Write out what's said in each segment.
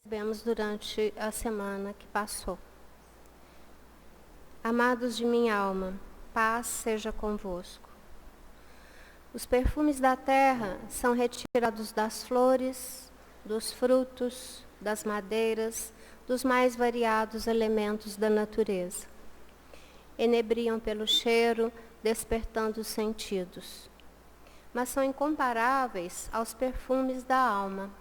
Vemos durante a semana que passou. Amados de minha alma, paz seja convosco. Os perfumes da terra são retirados das flores, dos frutos, das madeiras, dos mais variados elementos da natureza. Enebriam pelo cheiro, despertando os sentidos. Mas são incomparáveis aos perfumes da alma.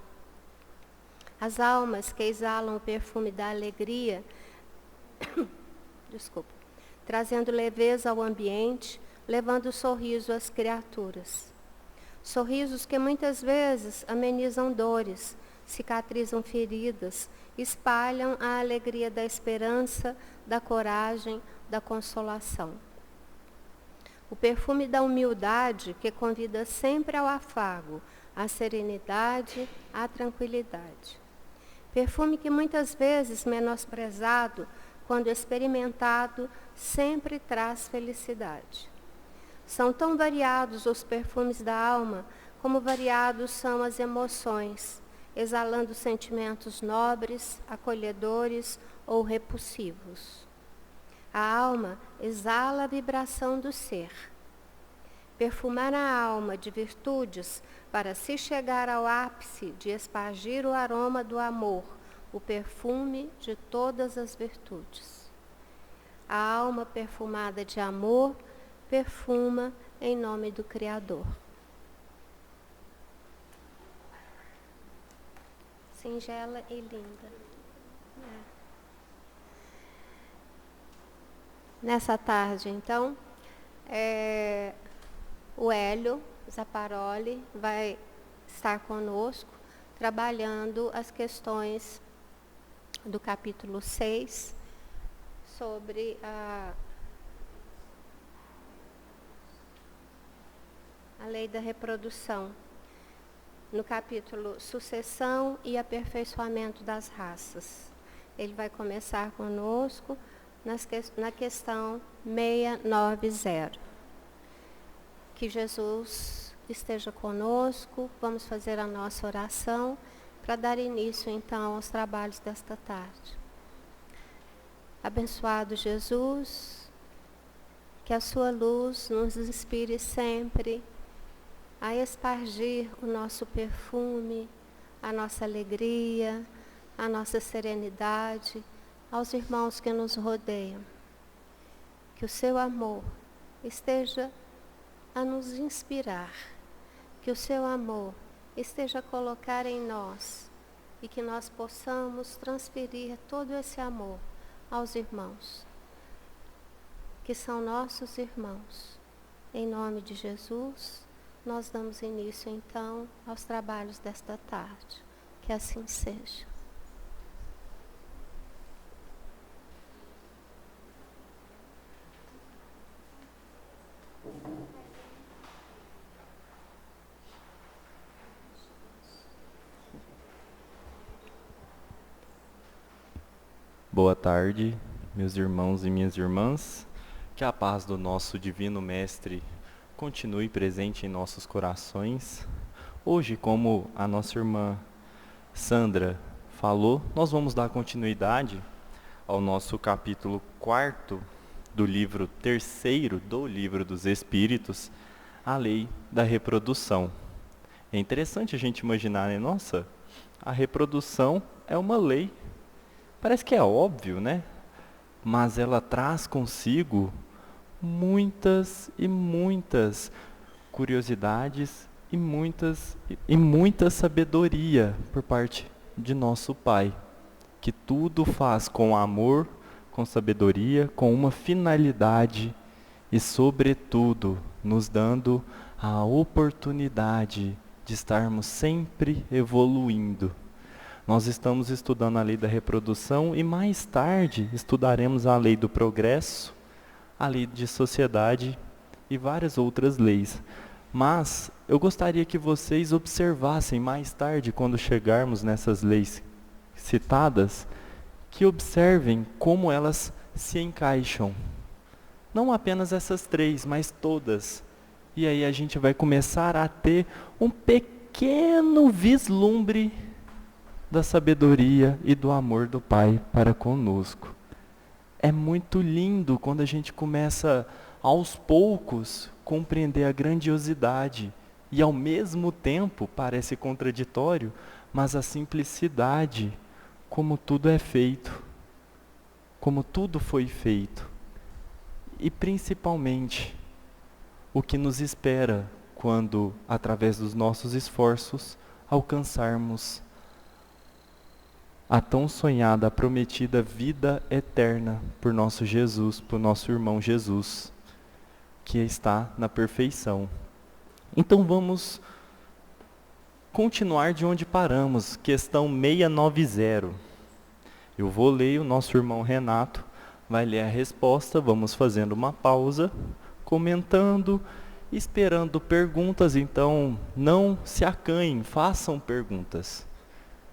As almas que exalam o perfume da alegria, trazendo leveza ao ambiente, levando sorriso às criaturas. Sorrisos que muitas vezes amenizam dores, cicatrizam feridas, espalham a alegria da esperança, da coragem, da consolação. O perfume da humildade que convida sempre ao afago, à serenidade, à tranquilidade. Perfume que muitas vezes menosprezado, quando experimentado, sempre traz felicidade. São tão variados os perfumes da alma, como variados são as emoções, exalando sentimentos nobres, acolhedores ou repulsivos. A alma exala a vibração do ser. Perfumar a alma de virtudes para se chegar ao ápice de espargir o aroma do amor, o perfume de todas as virtudes. A alma perfumada de amor perfuma em nome do Criador. Singela e linda. Nessa tarde, então, o Hélio Zaparoli vai estar conosco, trabalhando as questões do capítulo 6, sobre a lei da reprodução, no capítulo Sucessão e Aperfeiçoamento das Raças. Ele vai começar conosco na questão 690. Que Jesus esteja conosco, vamos fazer a nossa oração para dar início então aos trabalhos desta tarde. Abençoado Jesus, que a sua luz nos inspire sempre a espargir o nosso perfume, a nossa alegria, a nossa serenidade aos irmãos que nos rodeiam. Que o seu amor esteja a nos inspirar, que o seu amor esteja a colocar em nós e que nós possamos transferir todo esse amor aos irmãos, que são nossos irmãos. Em nome de Jesus, nós damos início então aos trabalhos desta tarde. Que assim seja. Boa tarde, meus irmãos e minhas irmãs. Que a paz do nosso Divino Mestre continue presente em nossos corações. Hoje, como a nossa irmã Sandra falou, nós vamos dar continuidade ao nosso capítulo 4 do livro 3º do Livro dos Espíritos, a lei da reprodução. É interessante a gente imaginar, né? Nossa, a reprodução é uma lei. Parece que é óbvio, né? Mas ela traz consigo muitas e muitas curiosidades e muita sabedoria por parte de nosso Pai, que tudo faz com amor, com sabedoria, com uma finalidade e, sobretudo, nos dando a oportunidade de estarmos sempre evoluindo. Nós estamos estudando a lei da reprodução e mais tarde estudaremos a lei do progresso, a lei de sociedade e várias outras leis. Mas eu gostaria que vocês observassem mais tarde, quando chegarmos nessas leis citadas, que observem como elas se encaixam. Não apenas essas 3, mas todas. E aí a gente vai começar a ter um pequeno vislumbre da sabedoria e do amor do Pai para conosco. É muito lindo quando a gente começa, aos poucos, compreender a grandiosidade e, ao mesmo tempo, parece contraditório, mas a simplicidade, como tudo é feito, como tudo foi feito. E, principalmente, o que nos espera quando, através dos nossos esforços, alcançarmos a tão sonhada, prometida vida eterna por nosso Jesus, por nosso irmão Jesus, que está na perfeição. Então vamos continuar de onde paramos, questão 690. Eu vou ler, o nosso irmão Renato vai ler a resposta, vamos fazendo uma pausa, comentando, esperando perguntas, então não se acanhem, façam perguntas.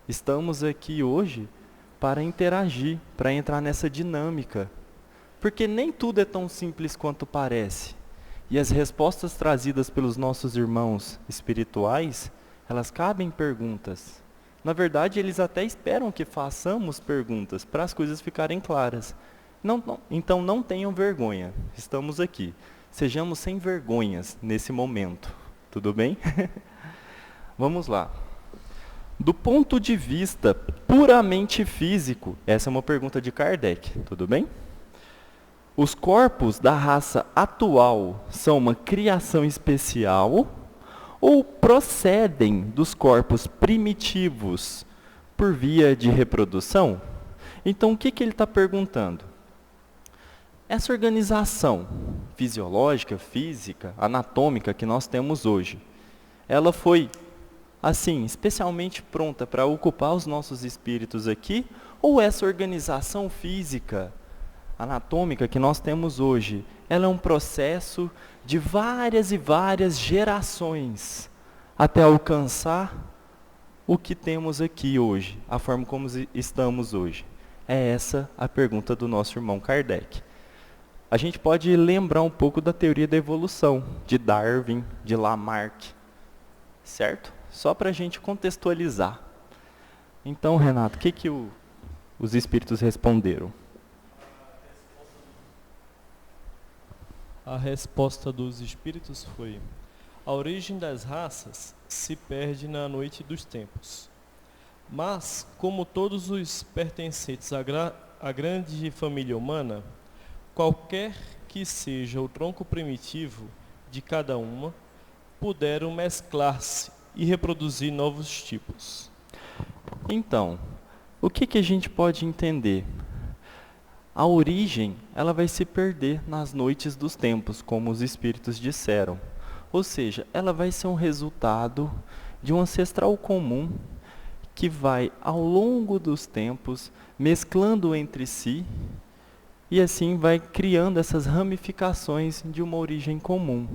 Estamos aqui hoje para interagir, para entrar nessa dinâmica, porque nem tudo é tão simples quanto parece. E as respostas trazidas pelos nossos irmãos espirituais, elas cabem perguntas. Na verdade, eles até esperam que façamos perguntas, para as coisas ficarem claras. Então não tenham vergonha, estamos aqui. Sejamos sem vergonhas nesse momento, tudo bem? Vamos lá. Do ponto de vista puramente físico, essa é uma pergunta de Kardec, tudo bem? Os corpos da raça atual são uma criação especial ou procedem dos corpos primitivos por via de reprodução? Então, o que ele está perguntando? Essa organização fisiológica, física, anatômica que nós temos hoje, ela foi assim, especialmente pronta para ocupar os nossos espíritos aqui, ou essa organização física, anatômica que nós temos hoje, ela é um processo de várias e várias gerações, até alcançar o que temos aqui hoje, a forma como estamos hoje? É essa a pergunta do nosso irmão Kardec. A gente pode lembrar um pouco da teoria da evolução, de Darwin, de Lamarck, certo? Só para a gente contextualizar. Então, Renato, o que os espíritos responderam? A resposta dos espíritos foi: a origem das raças se perde na noite dos tempos. Mas, como todos os pertencentes à grande família humana, qualquer que seja o tronco primitivo de cada uma, puderam mesclar-se e reproduzir novos tipos. Então, o que a gente pode entender? A origem, ela vai se perder nas noites dos tempos, como os espíritos disseram. Ou seja, ela vai ser um resultado de um ancestral comum que vai, ao longo dos tempos, mesclando entre si e assim vai criando essas ramificações de uma origem comum.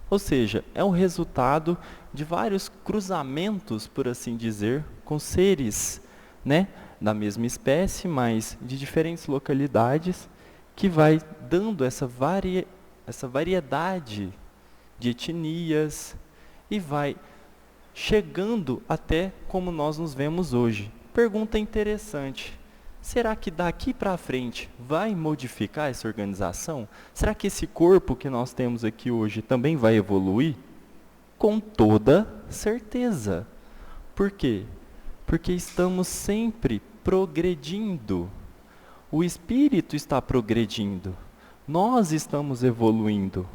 Ou seja, é o resultado de vários cruzamentos, por assim dizer, com seres, né, da mesma espécie, mas de diferentes localidades, que vai dando essa variedade de etnias e vai chegando até como nós nos vemos hoje. Pergunta interessante. Será que daqui para frente vai modificar essa organização? Será que esse corpo que nós temos aqui hoje também vai evoluir? Com toda certeza. Por quê? Porque estamos sempre progredindo. O espírito está progredindo. Nós estamos evoluindo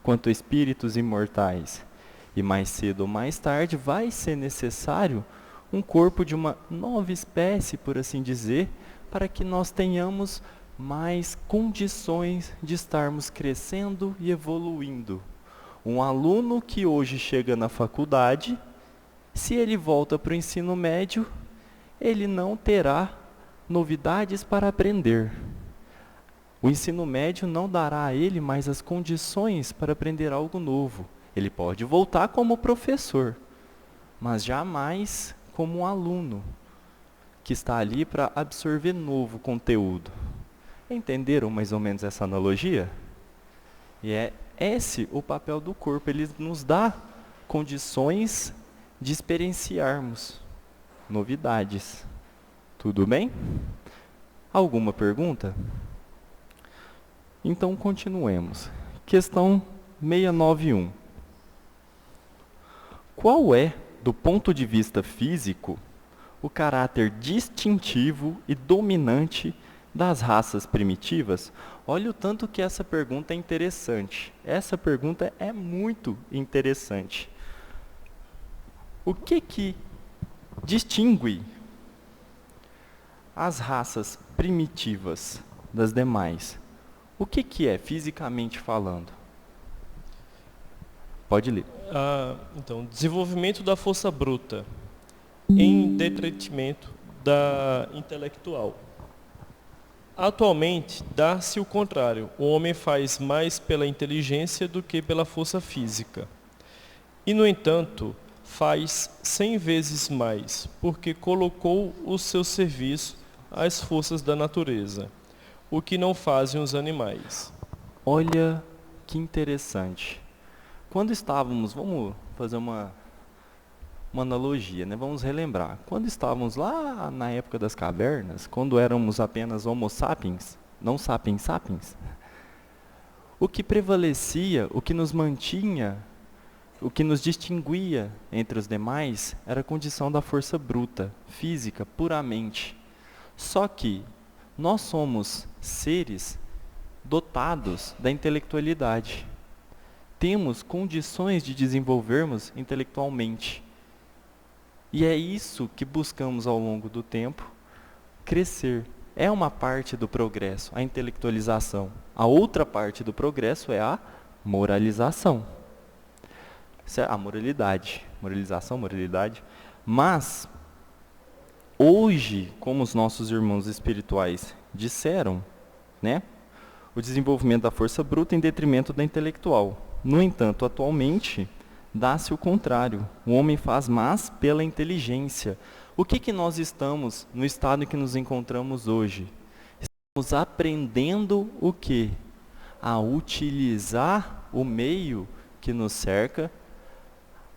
quanto espíritos imortais. E mais cedo ou mais tarde vai ser necessário um corpo de uma nova espécie, por assim dizer, para que nós tenhamos mais condições de estarmos crescendo e evoluindo. Um aluno que hoje chega na faculdade, se ele volta para o ensino médio, ele não terá novidades para aprender. O ensino médio não dará a ele mais as condições para aprender algo novo. Ele pode voltar como professor, mas jamais como um aluno que está ali para absorver novo conteúdo. Entenderam mais ou menos essa analogia? E é esse o papel do corpo, ele nos dá condições de experienciarmos novidades. Tudo bem? Alguma pergunta? Então, continuemos. Questão 691. Qual é, do ponto de vista físico, o caráter distintivo e dominante das raças primitivas? Olha o tanto que essa pergunta é interessante. Essa pergunta é muito interessante. O que distingue as raças primitivas das demais? O que é, fisicamente falando? Pode ler. Então, desenvolvimento da força bruta em detrimento da intelectual. Atualmente, dá-se o contrário. O homem faz mais pela inteligência do que pela força física. E, no entanto, faz 100 vezes mais, porque colocou o seu serviço às forças da natureza, o que não fazem os animais. Olha que interessante. Quando estávamos, vamos fazer uma analogia, né? Vamos relembrar. Quando estávamos lá na época das cavernas, quando éramos apenas Homo sapiens, não sapiens sapiens, o que prevalecia, o que nos mantinha, o que nos distinguia entre os demais, era a condição da força bruta, física, puramente. Só que nós somos seres dotados da intelectualidade. Temos condições de desenvolvermos intelectualmente. E é isso que buscamos ao longo do tempo, crescer. É uma parte do progresso, a intelectualização. A outra parte do progresso é a moralização. A moralidade. Moralização, moralidade. Mas, hoje, como os nossos irmãos espirituais disseram, né? O desenvolvimento da força bruta em detrimento da intelectual. No entanto, atualmente, dá-se o contrário. O homem faz mais pela inteligência. O que nós estamos, no estado em que nos encontramos hoje? Estamos aprendendo o quê? A utilizar o meio que nos cerca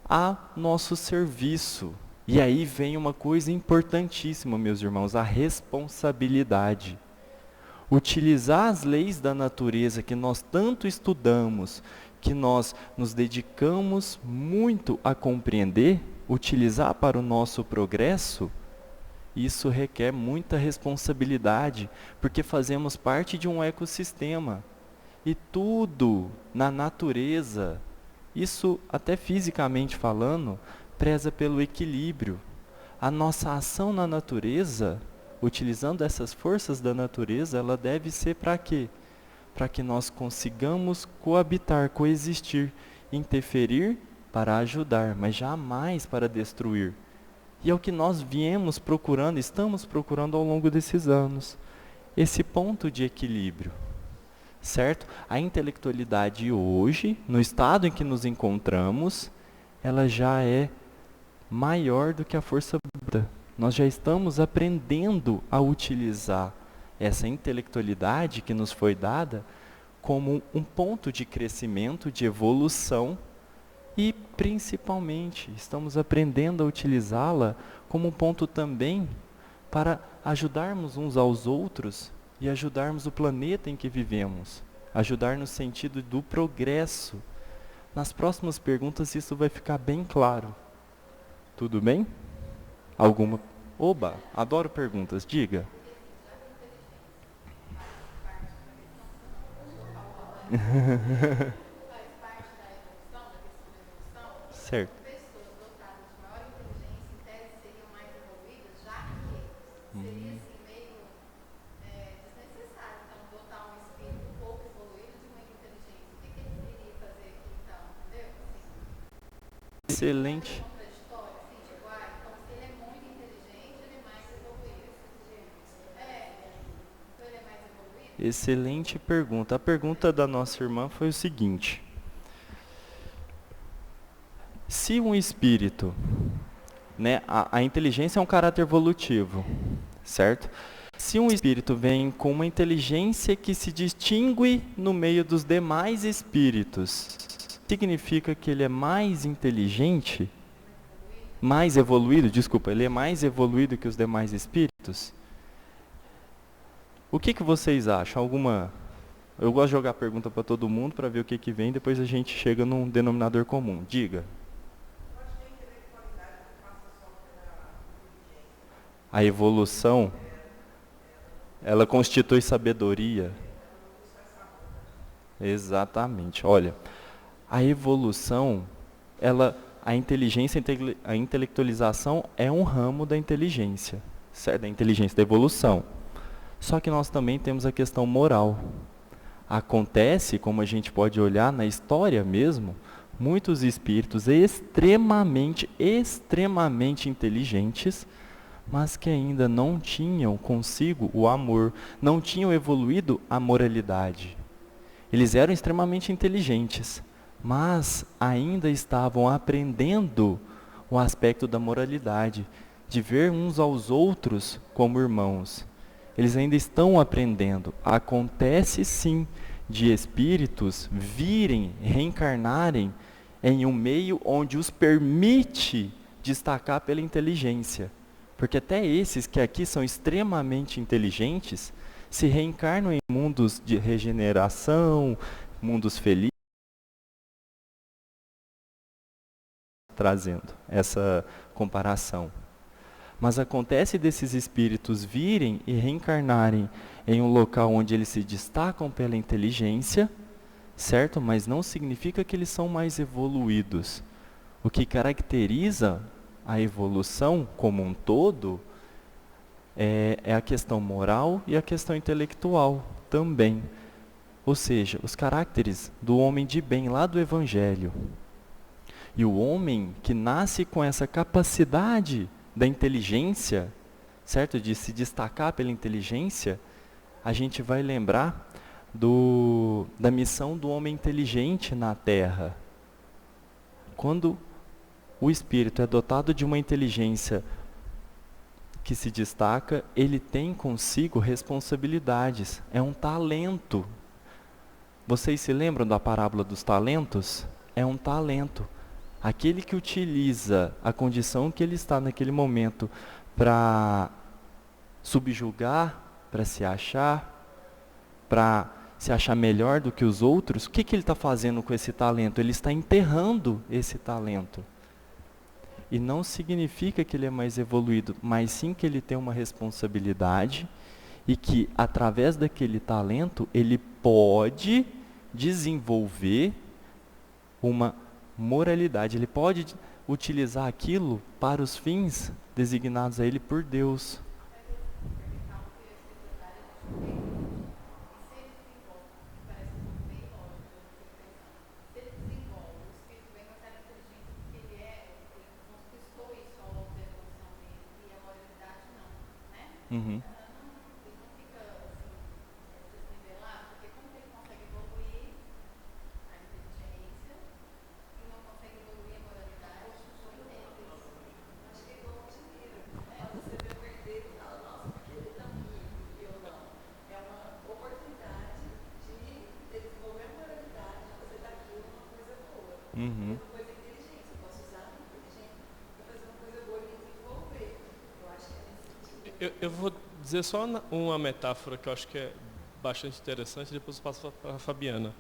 a nosso serviço. E aí vem uma coisa importantíssima, meus irmãos, a responsabilidade. Utilizar as leis da natureza que nós tanto estudamos, que nós nos dedicamos muito a compreender, utilizar para o nosso progresso, isso requer muita responsabilidade, porque fazemos parte de um ecossistema. E tudo na natureza, isso até fisicamente falando, preza pelo equilíbrio. A nossa ação na natureza, utilizando essas forças da natureza, ela deve ser para quê? Para que nós consigamos coabitar, coexistir, interferir para ajudar, mas jamais para destruir. E é o que nós viemos procurando, estamos procurando ao longo desses anos, esse ponto de equilíbrio, certo? A intelectualidade hoje, no estado em que nos encontramos, ela já é maior do que a força bruta. Nós já estamos aprendendo a utilizar essa intelectualidade que nos foi dada como um ponto de crescimento, de evolução e, principalmente, estamos aprendendo a utilizá-la como um ponto também para ajudarmos uns aos outros e ajudarmos o planeta em que vivemos, ajudar no sentido do progresso. Nas próximas perguntas isso vai ficar bem claro. Tudo bem? Alguma? Oba, adoro perguntas, diga. Certo. Pessoas dotadas de maior inteligência, em tese, seriam mais evoluídas, já que seria assim meio desnecessário, então, dotar um espírito pouco evoluído de muita inteligência. O que ele deveria fazer aqui, então, entendeu? Assim, Excelente. contraditório, assim, tipo, então, se ele é muito inteligente, ele é mais evoluído. Então ele é mais evoluído? Excelente pergunta. A pergunta da nossa irmã foi o seguinte: se um espírito, né, a inteligência é um caráter evolutivo, certo? Se um espírito vem com uma inteligência que se distingue no meio dos demais espíritos, significa que ele é mais inteligente? mais evoluído, desculpa, ele é mais evoluído que os demais espíritos? O que vocês acham? Eu gosto de jogar a pergunta para todo mundo para ver o que vem, depois a gente chega num denominador comum. Diga. A evolução, ela constitui sabedoria. Exatamente. Olha, a evolução, a inteligência, a intelectualização é um ramo da inteligência, certo? Da inteligência, da evolução. Só que nós também temos a questão moral. Acontece, como a gente pode olhar na história mesmo, muitos espíritos extremamente inteligentes, mas que ainda não tinham consigo o amor, não tinham evoluído a moralidade. Eles eram extremamente inteligentes, mas ainda estavam aprendendo o aspecto da moralidade, de ver uns aos outros como irmãos. Eles ainda estão aprendendo. Acontece sim de espíritos virem, reencarnarem em um meio onde os permite destacar pela inteligência. Porque até esses que aqui são extremamente inteligentes, se reencarnam em mundos de regeneração, mundos felizes, trazendo essa comparação. Mas acontece desses espíritos virem e reencarnarem em um local onde eles se destacam pela inteligência, certo? Mas não significa que eles são mais evoluídos. O que caracteriza a evolução como um todo é a questão moral e a questão intelectual também. Ou seja, os caracteres do homem de bem lá do Evangelho. E o homem que nasce com essa capacidade da inteligência, certo? De se destacar pela inteligência, a gente vai lembrar da missão do homem inteligente na Terra. Quando o espírito é dotado de uma inteligência que se destaca, ele tem consigo responsabilidades. É um talento. Vocês se lembram da parábola dos talentos? É um talento. Aquele que utiliza a condição que ele está naquele momento para subjugar, para se achar melhor do que os outros, o que ele está fazendo com esse talento? Ele está enterrando esse talento. E não significa que ele é mais evoluído, mas sim que ele tem uma responsabilidade e que, através daquele talento, ele pode desenvolver uma moralidade. Ele pode utilizar aquilo para os fins designados a ele por Deus. Uhum. Uhum. Eu vou dizer só uma metáfora que eu acho que é bastante interessante, depois eu passo para a Fabiana.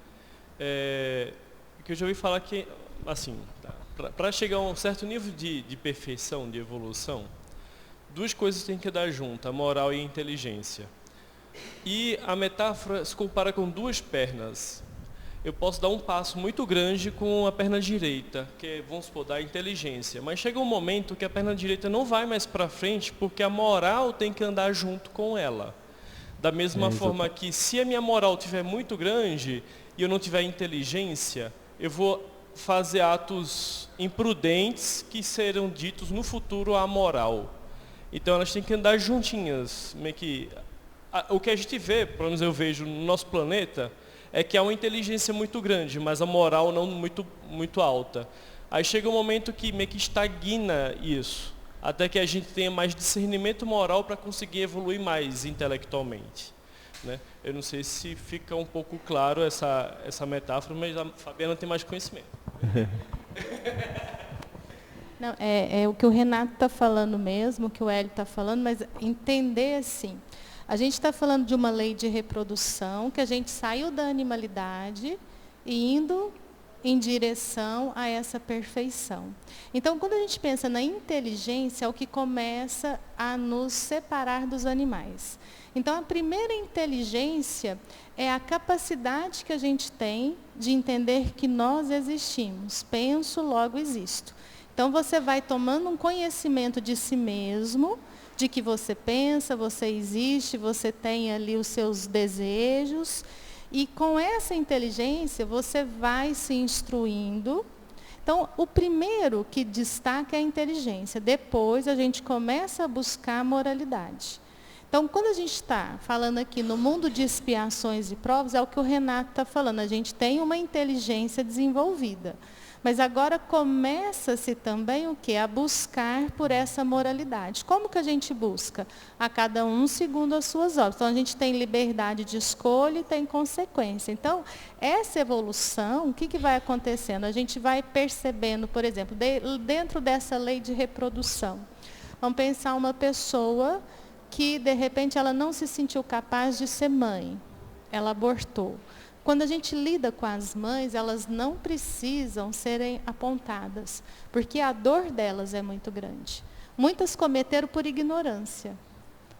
Que eu já ouvi falar que, assim, para chegar a um certo nível de perfeição, de evolução, duas coisas têm que dar junto, a moral e a inteligência. E a metáfora se compara com duas pernas. Eu posso dar um passo muito grande com a perna direita, que é, vamos supor, da inteligência. Mas chega um momento que a perna direita não vai mais para frente, porque a moral tem que andar junto com ela. Da mesma forma que, se a minha moral estiver muito grande e eu não tiver inteligência, eu vou fazer atos imprudentes que serão ditos no futuro amoral. Então elas têm que andar juntinhas. Meio que, o que a gente vê, pelo menos eu vejo no nosso planeta, é que há uma inteligência muito grande, mas a moral não muito alta. Aí chega um momento que meio que estagna isso, até que a gente tenha mais discernimento moral para conseguir evoluir mais intelectualmente. Né? Eu não sei se fica um pouco claro essa metáfora, mas a Fabiana tem mais conhecimento. Não, é o que o Renato está falando mesmo, o que o Hélio está falando, mas entender assim. A gente está falando de uma lei de reprodução, que a gente saiu da animalidade e indo em direção a essa perfeição. Então, quando a gente pensa na inteligência, é o que começa a nos separar dos animais. Então, a primeira inteligência é a capacidade que a gente tem de entender que nós existimos. Penso, logo existo. Então, você vai tomando um conhecimento de si mesmo, de que você pensa, você existe, você tem ali os seus desejos. E com essa inteligência, você vai se instruindo. Então, o primeiro que destaca é a inteligência. Depois, a gente começa a buscar a moralidade. Então, quando a gente está falando aqui no mundo de expiações e provas, é o que o Renato está falando. A gente tem uma inteligência desenvolvida. Mas agora começa-se também o quê? A buscar por essa moralidade. Como que a gente busca? A cada um segundo as suas obras. Então, a gente tem liberdade de escolha e tem consequência. Então, essa evolução, o que vai acontecendo? A gente vai percebendo, por exemplo, dentro dessa lei de reprodução. Vamos pensar uma pessoa que, de repente, ela não se sentiu capaz de ser mãe. Ela abortou. Quando a gente lida com as mães, elas não precisam serem apontadas, porque a dor delas é muito grande. Muitas cometeram por ignorância,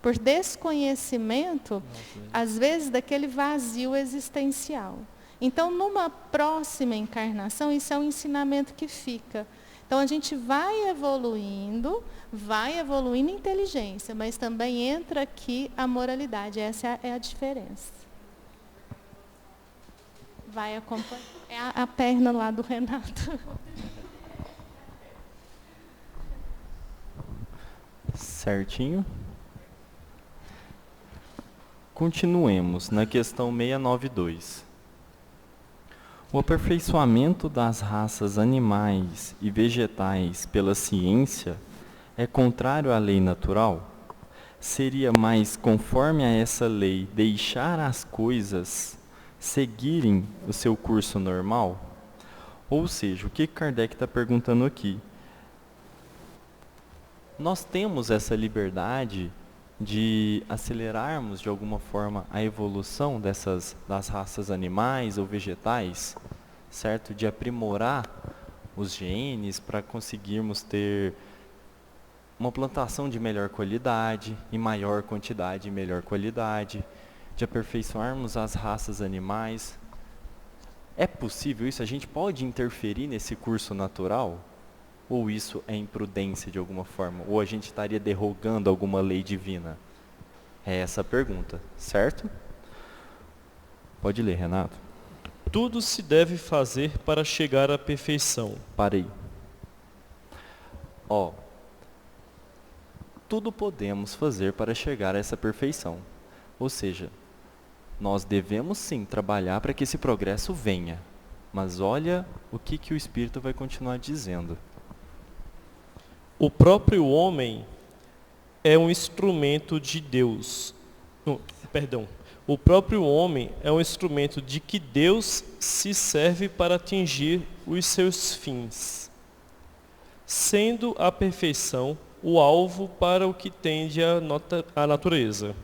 por desconhecimento, às vezes, daquele vazio existencial. Então, numa próxima encarnação, isso é um ensinamento que fica. Então, a gente vai evoluindo em inteligência, mas também entra aqui a moralidade. Essa é a diferença. Vai acompanhar. É a perna lá do Renato. Certinho. Continuemos na questão 692. O aperfeiçoamento das raças animais e vegetais pela ciência é contrário à lei natural? Seria mais conforme a essa lei deixar as coisas seguirem o seu curso normal? Ou seja, o que Kardec está perguntando aqui? Nós temos essa liberdade de acelerarmos de alguma forma a evolução das raças animais ou vegetais, certo? De aprimorar os genes para conseguirmos ter uma plantação de melhor qualidade, em maior quantidade e melhor qualidade, de aperfeiçoarmos as raças animais. É possível isso? A gente pode interferir nesse curso natural? Ou isso é imprudência de alguma forma? Ou a gente estaria derrogando alguma lei divina? É essa a pergunta, certo? Pode ler, Renato. Tudo se deve fazer para chegar à perfeição. Parei. Tudo podemos fazer para chegar a essa perfeição. Ou seja, nós devemos sim trabalhar para que esse progresso venha. Mas olha o que o Espírito vai continuar dizendo. O próprio homem é um instrumento de Deus. O próprio homem é um instrumento de que Deus se serve para atingir os seus fins, sendo a perfeição o alvo para o que tende a natureza.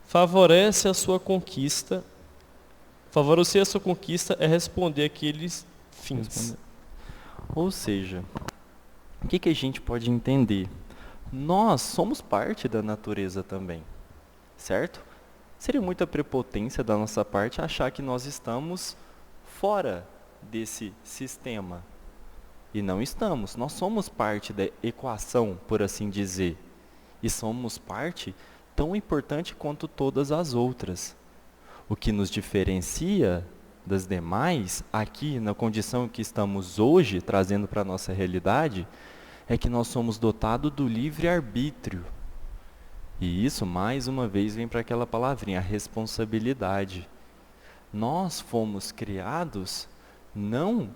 Favorecer a sua conquista é responder àqueles fins. Ou seja, o que a gente pode entender? Nós somos parte da natureza também, certo? Seria muita prepotência da nossa parte achar que nós estamos fora desse sistema. E não estamos. Nós somos parte da equação, por assim dizer. E somos parte tão importante quanto todas as outras. O que nos diferencia das demais, aqui na condição que estamos hoje, trazendo para a nossa realidade, é que nós somos dotados do livre-arbítrio. E isso, mais uma vez, vem para aquela palavrinha, a responsabilidade. Nós fomos criados não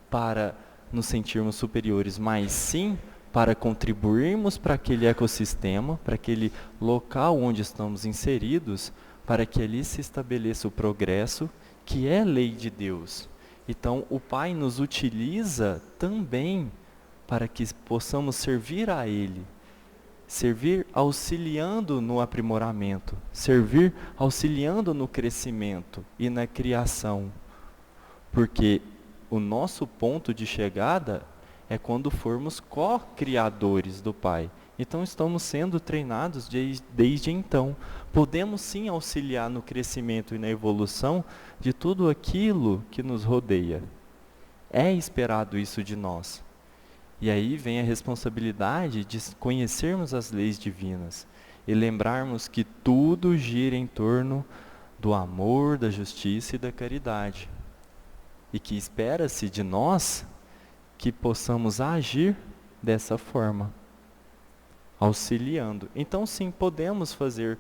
para nos sentirmos superiores, mas sim para contribuirmos para aquele ecossistema, para aquele local onde estamos inseridos, para que ali se estabeleça o progresso, que é lei de Deus. Então, o Pai nos utiliza também para que possamos servir a Ele, servir auxiliando no aprimoramento, servir auxiliando no crescimento e na criação. Porque o nosso ponto de chegada é quando formos co-criadores do Pai. Então estamos sendo treinados desde então. Podemos sim auxiliar no crescimento e na evolução de tudo aquilo que nos rodeia. É esperado isso de nós. E aí vem a responsabilidade de conhecermos as leis divinas e lembrarmos que tudo gira em torno do amor, da justiça e da caridade. E que espera-se de nós que possamos agir dessa forma, auxiliando. Então sim, podemos fazer,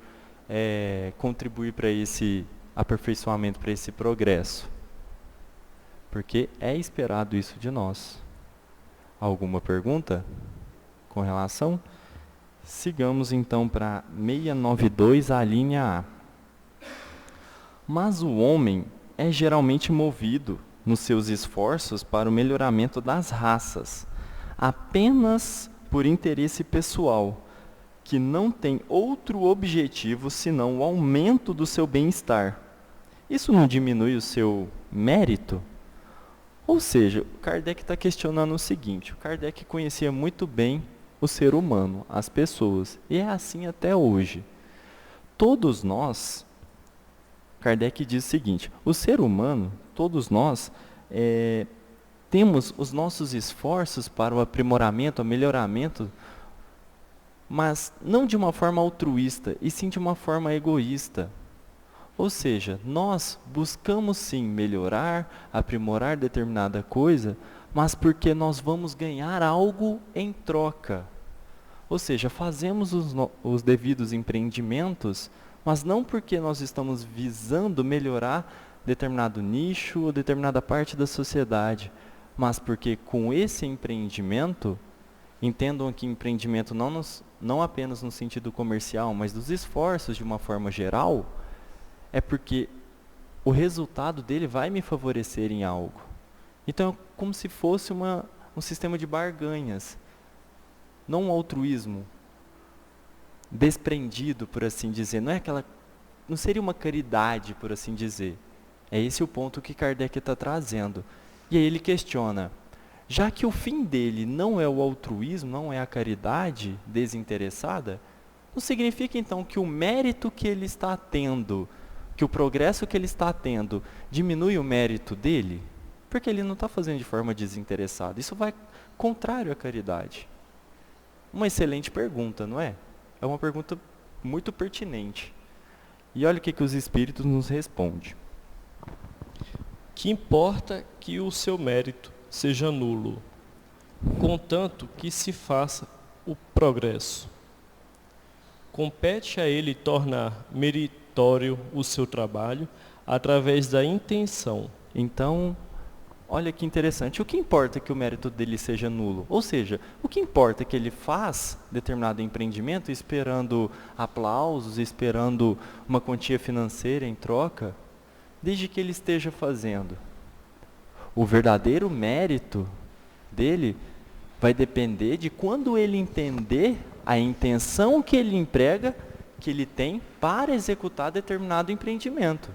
contribuir para esse aperfeiçoamento, para esse progresso. Porque é esperado isso de nós. Alguma pergunta com relação? Sigamos então para 692, a linha A. Mas o homem é geralmente movido nos seus esforços para o melhoramento das raças, apenas por interesse pessoal, que não tem outro objetivo senão o aumento do seu bem-estar. Isso não diminui o seu mérito? Ou seja, Kardec está questionando o seguinte: o Kardec conhecia muito bem o ser humano, as pessoas, e é assim até hoje. Todos nós, Kardec diz o seguinte: o ser humano, todos nós, temos os nossos esforços para o aprimoramento, o melhoramento, mas não de uma forma altruísta, e sim de uma forma egoísta. Ou seja, nós buscamos sim melhorar, aprimorar determinada coisa, mas porque nós vamos ganhar algo em troca. Ou seja, fazemos os devidos empreendimentos, mas não porque nós estamos visando melhorar determinado nicho ou determinada parte da sociedade, mas porque com esse empreendimento, entendam aqui empreendimento não apenas no sentido comercial, mas dos esforços de uma forma geral, é porque o resultado dele vai me favorecer em algo. Então é como se fosse um sistema de barganhas, não um altruísmo desprendido, por assim dizer. Não seria uma caridade, por assim dizer. É esse o ponto que Kardec está trazendo. E aí ele questiona: já que o fim dele não é o altruísmo, não é a caridade desinteressada, não significa então que o mérito que ele está tendo, que o progresso que ele está tendo, diminui o mérito dele? Porque ele não está fazendo de forma desinteressada. Isso vai contrário à caridade. Uma excelente pergunta, não é? É uma pergunta muito pertinente. E olha o que os Espíritos nos respondem. Que importa que o seu mérito seja nulo, contanto que se faça o progresso. Compete a ele tornar meritório o seu trabalho através da intenção. Então, olha que interessante. O que importa que o mérito dele seja nulo? Ou seja, o que importa que ele faz determinado empreendimento esperando aplausos, esperando uma quantia financeira em troca, desde que ele esteja fazendo. O verdadeiro mérito dele vai depender de quando ele entender a intenção que ele emprega, que ele tem para executar determinado empreendimento.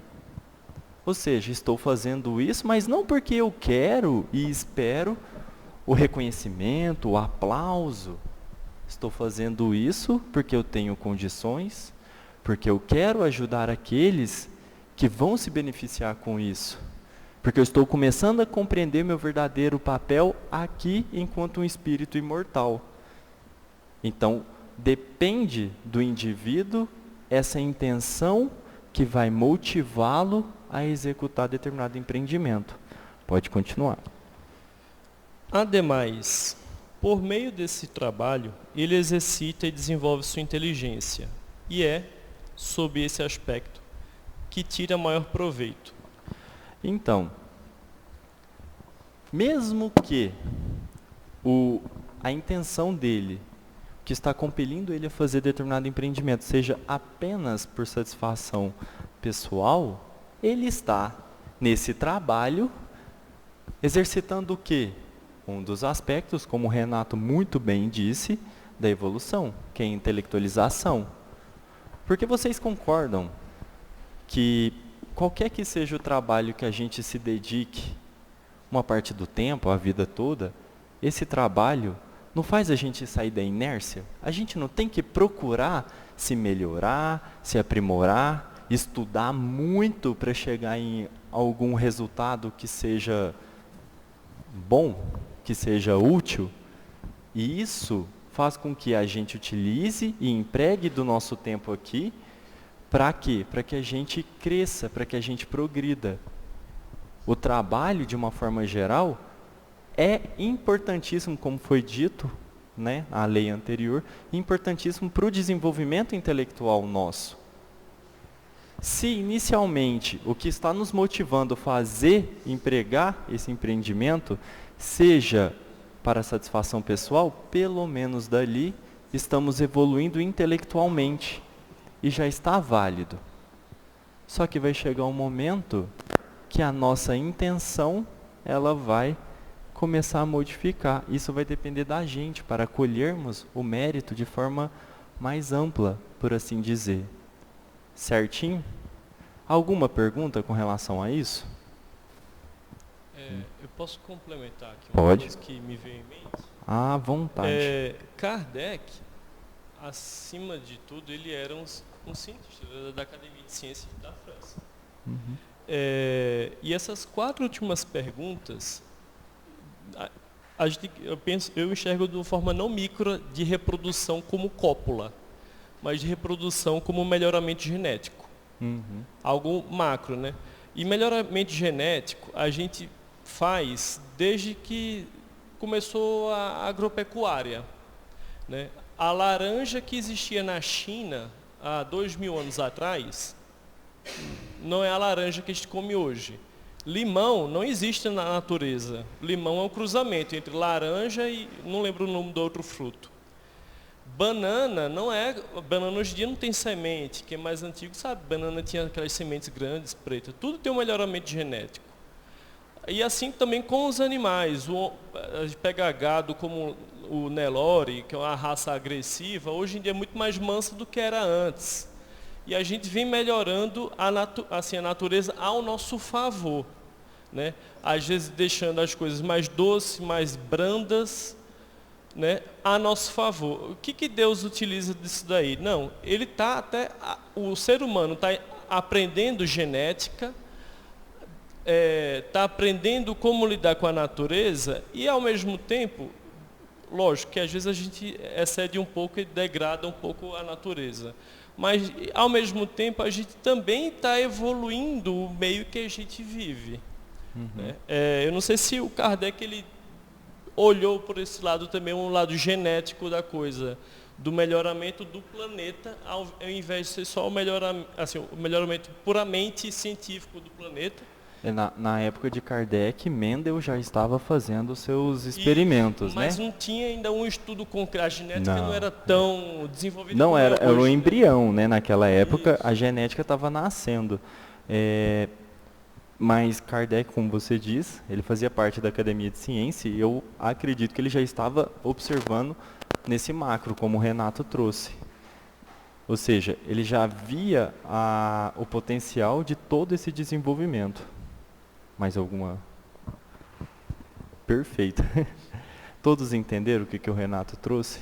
Ou seja, estou fazendo isso, mas não porque eu quero e espero o reconhecimento, o aplauso. Estou fazendo isso porque eu tenho condições, porque eu quero ajudar aqueles que vão se beneficiar com isso. Porque eu estou começando a compreender meu verdadeiro papel aqui enquanto um espírito imortal. Então, depende do indivíduo essa intenção que vai motivá-lo a executar determinado empreendimento. Pode continuar. Ademais, por meio desse trabalho, ele exercita e desenvolve sua inteligência. E é, sob esse aspecto, que tira maior proveito. Então, mesmo que a intenção dele, que está compelindo ele a fazer determinado empreendimento, seja apenas por satisfação pessoal, ele está nesse trabalho exercitando o quê? um dos aspectos, como o Renato muito bem disse, da evolução, que é a intelectualização. Porque vocês concordam que qualquer que seja o trabalho que a gente se dedique, uma parte do tempo, a vida toda, esse trabalho não faz a gente sair da inércia? A gente não tem que procurar se melhorar, se aprimorar, estudar muito para chegar em algum resultado que seja bom, que seja útil? E isso faz com que a gente utilize e empregue do nosso tempo aqui. Para quê? Para que a gente cresça, para que a gente progrida. O trabalho, de uma forma geral, é importantíssimo, como foi dito, né, na lei anterior, importantíssimo para o desenvolvimento intelectual nosso. Se inicialmente o que está nos motivando a fazer, empregar esse empreendimento, seja para satisfação pessoal, pelo menos dali estamos evoluindo intelectualmente e já está válido. Só que vai chegar um momento que a nossa intenção, ela vai começar a modificar. Isso vai depender da gente para colhermos o mérito de forma mais ampla, por assim dizer. Certinho? Alguma pergunta com relação a isso? Eu posso complementar aqui uma Pode. Coisa que me veio em mente? À vontade. Kardec, acima de tudo, ele era um cientista da Academia de Ciências da França. Uhum. E essas 4 últimas perguntas, eu enxergo de uma forma não micro de reprodução como cópula, mas de reprodução como melhoramento genético. Uhum. Algo macro, né? E melhoramento genético a gente faz desde que começou a agropecuária, né? A laranja que existia na China há 2000 anos atrás não é a laranja que a gente come hoje. Limão não existe na natureza. Limão é um cruzamento entre laranja e não lembro o nome do outro fruto. Banana não é. Banana hoje em dia não tem semente. Quem é mais antigo sabe, banana tinha aquelas sementes grandes, pretas. Tudo tem um melhoramento genético. E assim também com os animais. A gente pega gado como o Nelore, que é uma raça agressiva, hoje em dia é muito mais mansa do que era antes. E a gente vem melhorando a natureza ao nosso favor, né? Às vezes deixando as coisas mais doces, mais brandas, né, a nosso favor. O que Deus utiliza disso daí? Não, ele está o ser humano está aprendendo genética, está aprendendo como lidar com a natureza e, ao mesmo tempo, lógico que às vezes a gente excede um pouco e degrada um pouco a natureza. Mas, ao mesmo tempo, a gente também está evoluindo o meio que a gente vive. Uhum. Né? Eu não sei se o Kardec ele olhou por esse lado também, um lado genético da coisa, do melhoramento do planeta, ao invés de ser só o melhoramento puramente científico do planeta. Na época de Kardec, Mendel já estava fazendo seus experimentos, mas né? não tinha ainda um estudo concreto. A genética não era tão desenvolvida. Não, como era hoje, o né? embrião, né? Naquela época, a genética estava nascendo. Mas Kardec, como você diz, ele fazia parte da Academia de Ciência e eu acredito que ele já estava observando nesse macro, como o Renato trouxe. Ou seja, ele já via o potencial de todo esse desenvolvimento. Mais alguma? Perfeito. Todos entenderam o que o Renato trouxe?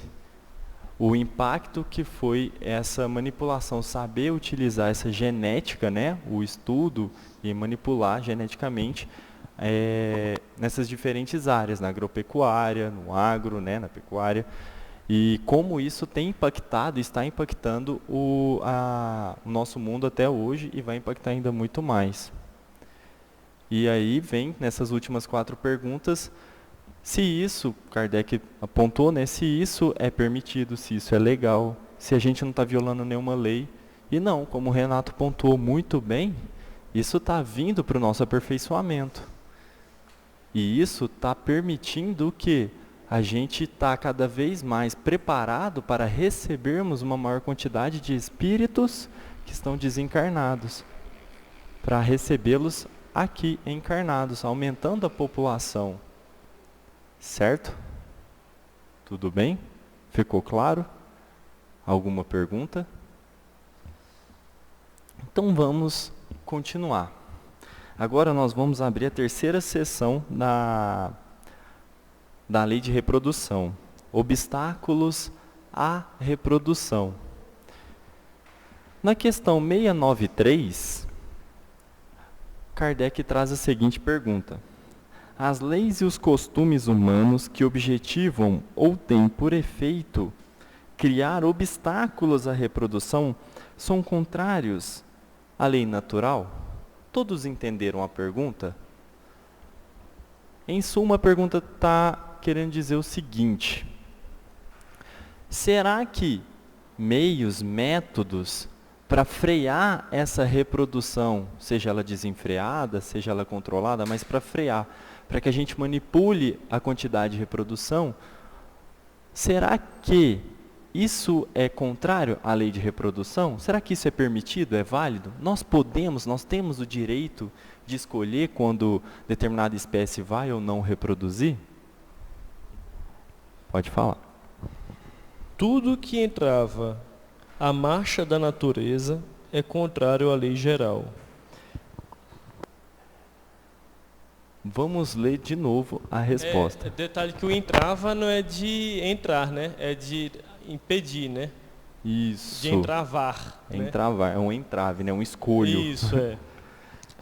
O impacto que foi essa manipulação, saber utilizar essa genética, né? O estudo e manipular geneticamente nessas diferentes áreas, na agropecuária, no agro, né? Na pecuária. E como isso tem impactado, está impactando o nosso mundo até hoje e vai impactar ainda muito mais. E aí vem, nessas últimas 4 perguntas, se isso, Kardec apontou, né, se isso é permitido, se isso é legal, se a gente não está violando nenhuma lei. E não, como o Renato pontuou muito bem, isso está vindo para o nosso aperfeiçoamento. E isso está permitindo que a gente está cada vez mais preparado para recebermos uma maior quantidade de espíritos que estão desencarnados, para recebê-los aqui encarnados, aumentando a população. Certo? Tudo bem? Ficou claro? Alguma pergunta? Então vamos continuar. Agora nós vamos abrir a terceira sessão da lei de reprodução. Obstáculos à reprodução. Na questão 693, Kardec traz a seguinte pergunta: as leis e os costumes humanos que objetivam ou têm por efeito criar obstáculos à reprodução são contrários à lei natural? Todos entenderam a pergunta? Em suma, a pergunta está querendo dizer o seguinte: será que meios, métodos para frear essa reprodução, seja ela desenfreada, seja ela controlada, mas para frear, para que a gente manipule a quantidade de reprodução, será que isso é contrário à lei de reprodução? Será que isso é permitido, é válido? Nós temos o direito de escolher quando determinada espécie vai ou não reproduzir? Pode falar. Tudo que entrava à marcha da natureza é contrário à lei geral. Vamos ler de novo a resposta. Detalhe que o entrava não é de entrar, né? É de impedir, né? Isso. De entravar. Né? Entravar, é um entrave, né? Um escolho. Isso, é.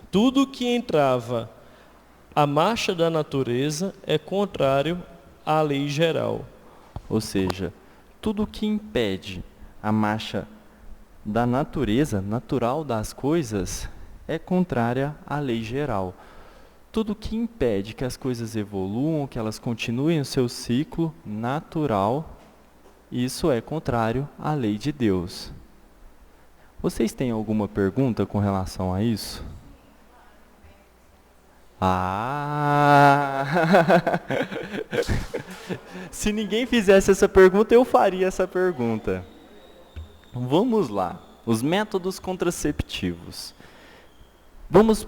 Tudo que entrava à marcha da natureza é contrário à lei geral. Ou seja, tudo que impede a marcha da natureza, natural das coisas, é contrária à lei geral. Tudo que impede que as coisas evoluam, que elas continuem o seu ciclo natural, isso é contrário à lei de Deus. Vocês têm alguma pergunta com relação a isso? Se ninguém fizesse essa pergunta, eu faria essa pergunta. Vamos lá. Os métodos contraceptivos. Vamos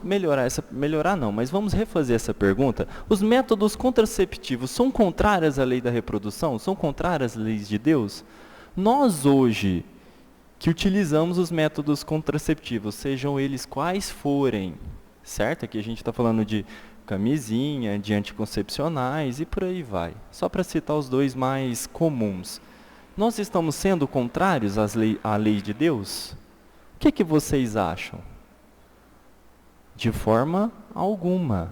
mas vamos refazer essa pergunta. Os métodos contraceptivos são contrários à lei da reprodução? São contrários às leis de Deus? Nós hoje, que utilizamos os métodos contraceptivos, sejam eles quais forem, certo? Aqui a gente está falando de camisinha, de anticoncepcionais e por aí vai. Só para citar os dois mais comuns. Nós estamos sendo contrários à lei de Deus? O que vocês acham? De forma alguma.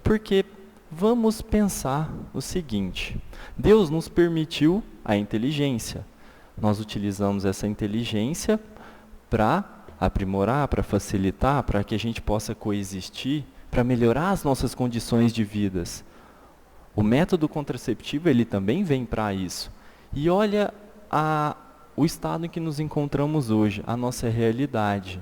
Porque vamos pensar o seguinte: Deus nos permitiu a inteligência. Nós utilizamos essa inteligência para aprimorar, para facilitar, para que a gente possa coexistir, para melhorar as nossas condições de vidas. O método contraceptivo, ele também vem para isso. E olha o estado em que nos encontramos hoje, a nossa realidade.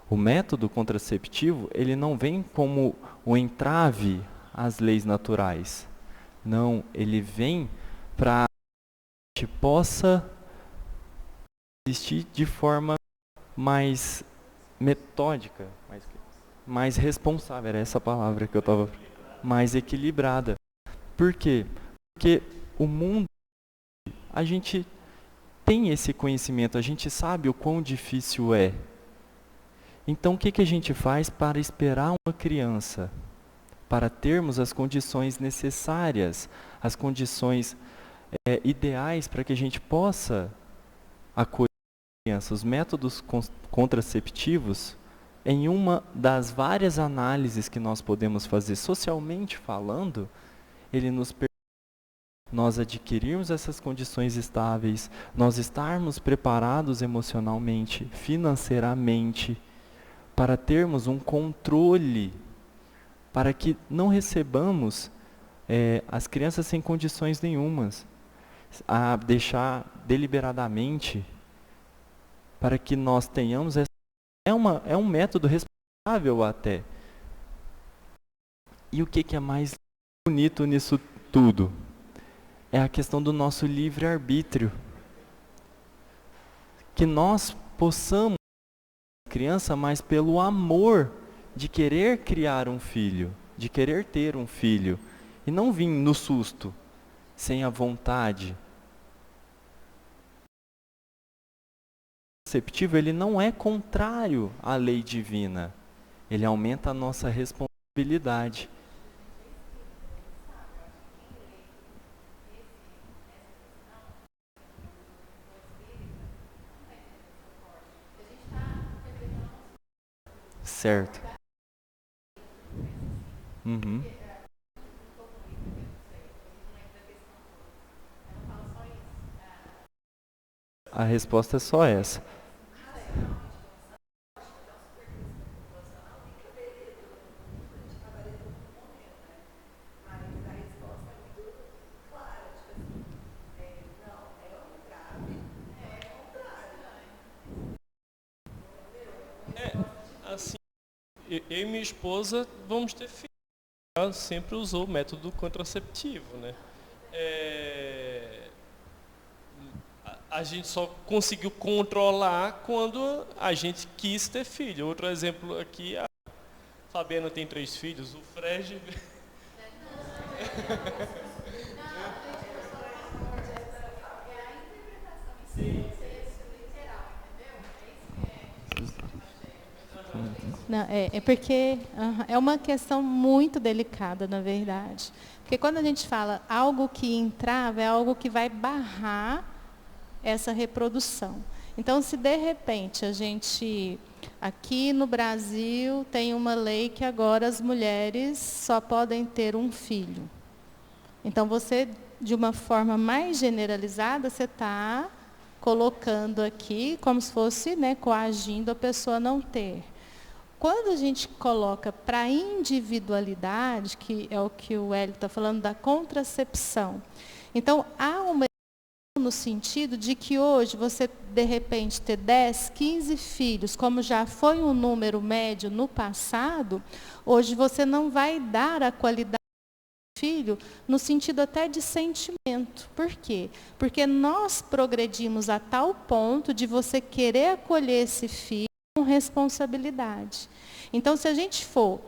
O método contraceptivo, ele não vem como um entrave às leis naturais. Não, ele vem para que a gente possa existir de forma mais metódica, mais responsável, era essa palavra que eu estava... mais equilibrada. Por quê? Porque o mundo, a gente tem esse conhecimento, a gente sabe o quão difícil é. Então, o que a gente faz para esperar uma criança? Para termos as condições necessárias, as condições ideais para que a gente possa acolher a criança. Os métodos contraceptivos, em uma das várias análises que nós podemos fazer socialmente falando, ele nos permite nós adquirirmos essas condições estáveis, nós estarmos preparados emocionalmente, financeiramente, para termos um controle, para que não recebamos as crianças sem condições nenhumas, a deixar deliberadamente, para que nós tenhamos essa... É um método responsável até. E o que é mais bonito nisso tudo? É a questão do nosso livre-arbítrio. Que nós possamos criança, mas pelo amor de querer criar um filho, de querer ter um filho, e e não vir no susto, sem a vontade. O conceptivo, ele não é contrário à lei divina. Ele aumenta a nossa responsabilidade. Certo. Uhum. A resposta é só essa. Assim, eu e minha esposa vamos ter filhos. Ela sempre usou o método contraceptivo, né? A gente só conseguiu controlar quando a gente quis ter filho. Outro exemplo aqui, a Fabiana tem 3 filhos, o Fred... Não, é porque é uma questão muito delicada, na verdade. Porque quando a gente fala algo que entrava, é algo que vai barrar essa reprodução. Então, se de repente a gente, aqui no Brasil, tem uma lei que agora as mulheres só podem ter um filho. Então, você, de uma forma mais generalizada, você está colocando aqui como se fosse, né, coagindo a pessoa a não ter. Quando a gente coloca para a individualidade, que é o que o Hélio está falando, da contracepção, então há uma no sentido de que hoje você, de repente, ter 10, 15 filhos, como já foi um número médio no passado, hoje você não vai dar a qualidade do filho no sentido até de sentimento. Por quê? Porque nós progredimos a tal ponto de você querer acolher esse filho com responsabilidade. Então, se a gente for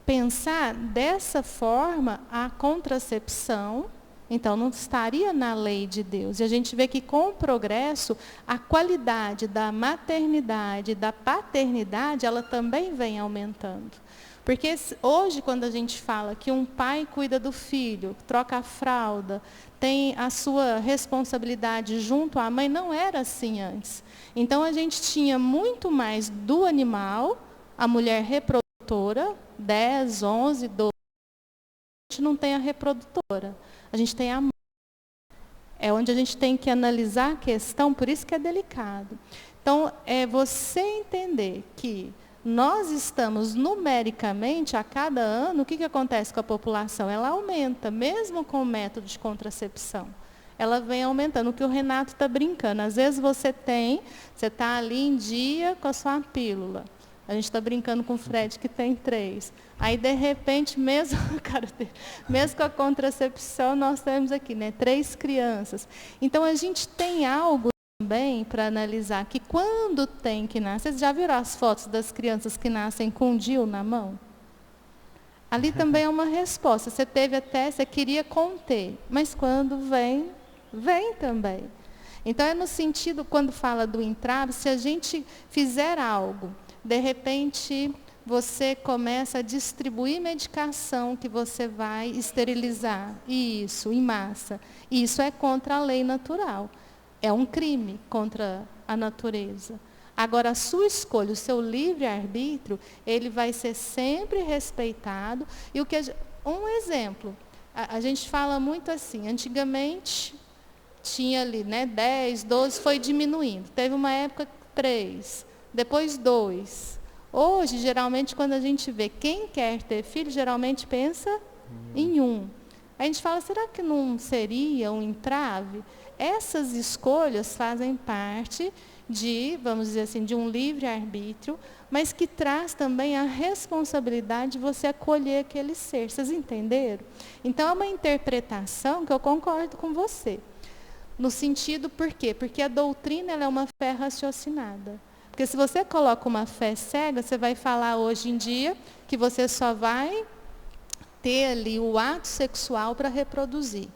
pensar dessa forma, a contracepção, então, não estaria na lei de Deus. E a gente vê que com o progresso, a qualidade da maternidade, da paternidade, ela também vem aumentando. Porque hoje, quando a gente fala que um pai cuida do filho, troca a fralda, tem a sua responsabilidade junto à mãe, não era assim antes. Então, a gente tinha muito mais do animal, a mulher reprodutora, 10, 11, 12. A gente não tem a reprodutora. A gente tem a mãe. É onde a gente tem que analisar a questão, por isso que é delicado. Então, é você entender que nós estamos numericamente, a cada ano, o que acontece com a população? Ela aumenta, mesmo com o método de contracepção. Ela vem aumentando, o que o Renato está brincando. Às vezes você está ali em dia com a sua pílula. A gente está brincando com o Fred, que tem 3. Aí, de repente, mesmo com a contracepção, nós temos aqui, né, 3 crianças. Então, a gente tem algo também para analisar, que quando tem que nascer, vocês já viram as fotos das crianças que nascem com um DIU na mão? Ali também é uma resposta. Você queria conter, mas quando vem também. Então, é no sentido, quando fala do entrave, se a gente fizer algo, de repente, você começa a distribuir medicação que você vai esterilizar. Isso, em massa. Isso é contra a lei natural. É um crime contra a natureza. Agora, a sua escolha, o seu livre-arbítrio, ele vai ser sempre respeitado. E um exemplo, a gente fala muito assim, antigamente tinha ali, né, 10, 12, foi diminuindo. Teve uma época 3, depois 2. Hoje, geralmente, quando a gente vê quem quer ter filho, geralmente pensa em 1. A gente fala, será que não seria um entrave? Essas escolhas fazem parte de, vamos dizer assim, de um livre-arbítrio, mas que traz também a responsabilidade de você acolher aquele ser. Vocês entenderam? Então, é uma interpretação que eu concordo com você. No sentido, por quê? Porque a doutrina ela é uma fé raciocinada. Porque se você coloca uma fé cega, você vai falar hoje em dia que você só vai ter ali o ato sexual para reproduzir.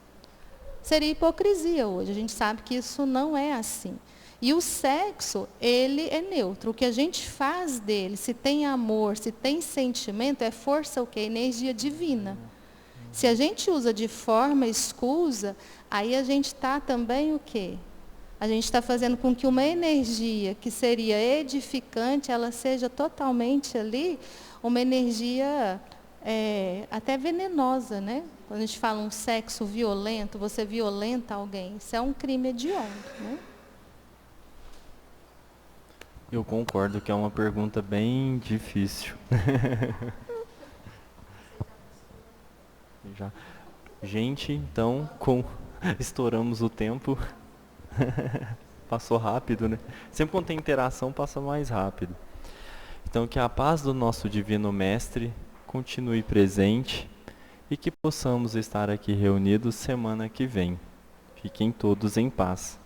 Seria hipocrisia hoje, a gente sabe que isso não é assim. E o sexo, ele é neutro. O que a gente faz dele, se tem amor, se tem sentimento, é força o quê? Energia divina. Se a gente usa de forma escusa, aí a gente está também o quê? A gente está fazendo com que uma energia que seria edificante, ela seja totalmente ali uma energia até venenosa, né? Quando a gente fala um sexo violento, você violenta alguém, isso é um crime hediondo, né? Eu concordo que é uma pergunta bem difícil. Já. Gente, então, estouramos o tempo. Passou rápido, né? Sempre quando tem interação, passa mais rápido. Então, que a paz do nosso Divino Mestre continue presente e que possamos estar aqui reunidos semana que vem. Fiquem todos em paz.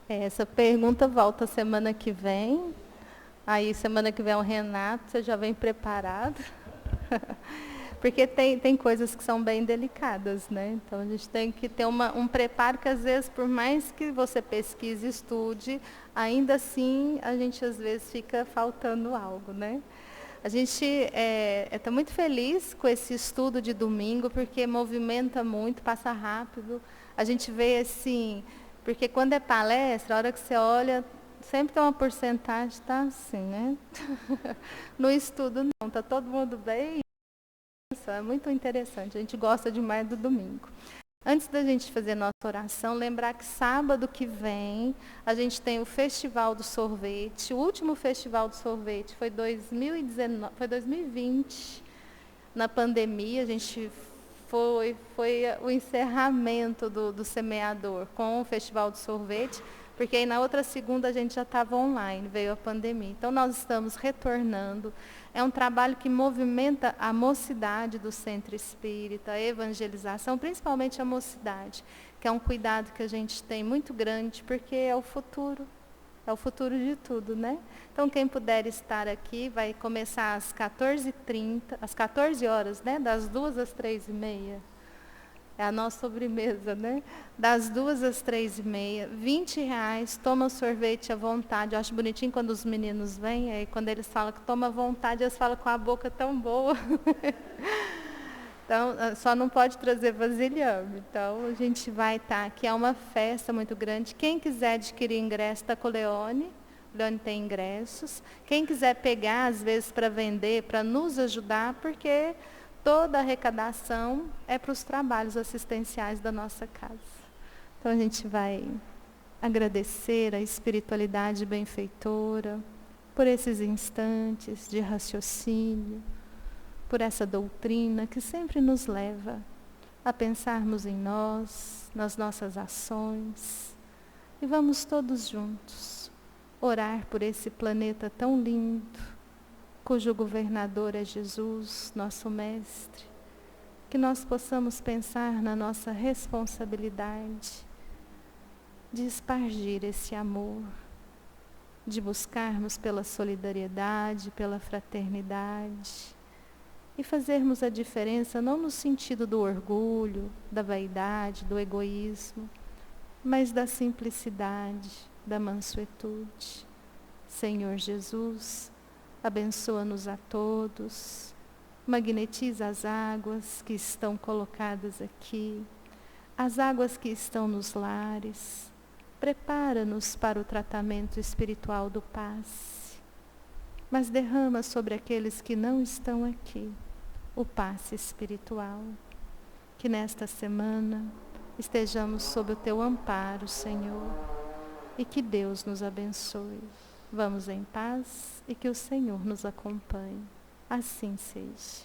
Essa pergunta volta semana que vem. Aí semana que vem é o Renato, você já vem preparado. Porque tem coisas que são bem delicadas, né? Então a gente tem que ter um preparo que às vezes, por mais que você pesquise e estude, ainda assim a gente às vezes fica faltando algo, né? A gente está muito feliz com esse estudo de domingo, porque movimenta muito, passa rápido. A gente vê assim, porque quando é palestra, a hora que você olha, sempre tem uma porcentagem, está assim, né? No estudo não, está todo mundo bem. É muito interessante, a gente gosta demais do domingo. Antes da gente fazer nossa oração, lembrar que sábado que vem a gente tem o Festival do Sorvete. O último Festival do Sorvete foi 2020, na pandemia. A gente foi o encerramento do semeador com o Festival do Sorvete, porque aí na outra segunda a gente já estava online, veio a pandemia. Então nós estamos retornando. É um trabalho que movimenta a mocidade do Centro Espírita, a evangelização, principalmente a mocidade, que é um cuidado que a gente tem muito grande, porque é o futuro de tudo, né? Então, quem puder estar aqui, vai começar às 14h30, às 14 horas, né? Das 2 às 3h30. É a nossa sobremesa, né? Das 2 às 3h30, R$20, toma sorvete à vontade. Eu acho bonitinho quando os meninos vêm, aí quando eles falam que toma à vontade, eles falam com a boca tão boa. Então, só não pode trazer vasilhame. Então, a gente vai estar aqui, é uma festa muito grande. Quem quiser adquirir ingresso, está com o Leone. O Leone tem ingressos. Quem quiser pegar, às vezes, para vender, para nos ajudar, porque toda a arrecadação é para os trabalhos assistenciais da nossa casa. Então, a gente vai agradecer a espiritualidade benfeitora por esses instantes de raciocínio, por essa doutrina que sempre nos leva a pensarmos em nós, nas nossas ações. E vamos todos juntos orar por esse planeta tão lindo, cujo governador é Jesus, nosso Mestre, que nós possamos pensar na nossa responsabilidade de espargir esse amor, de buscarmos pela solidariedade, pela fraternidade e fazermos a diferença não no sentido do orgulho, da vaidade, do egoísmo, mas da simplicidade, da mansuetude. Senhor Jesus, abençoa-nos a todos, magnetiza as águas que estão colocadas aqui, as águas que estão nos lares, prepara-nos para o tratamento espiritual do passe, mas derrama sobre aqueles que não estão aqui o passe espiritual. Que nesta semana estejamos sob o teu amparo, Senhor, e que Deus nos abençoe. Vamos em paz e que o Senhor nos acompanhe. Assim seja.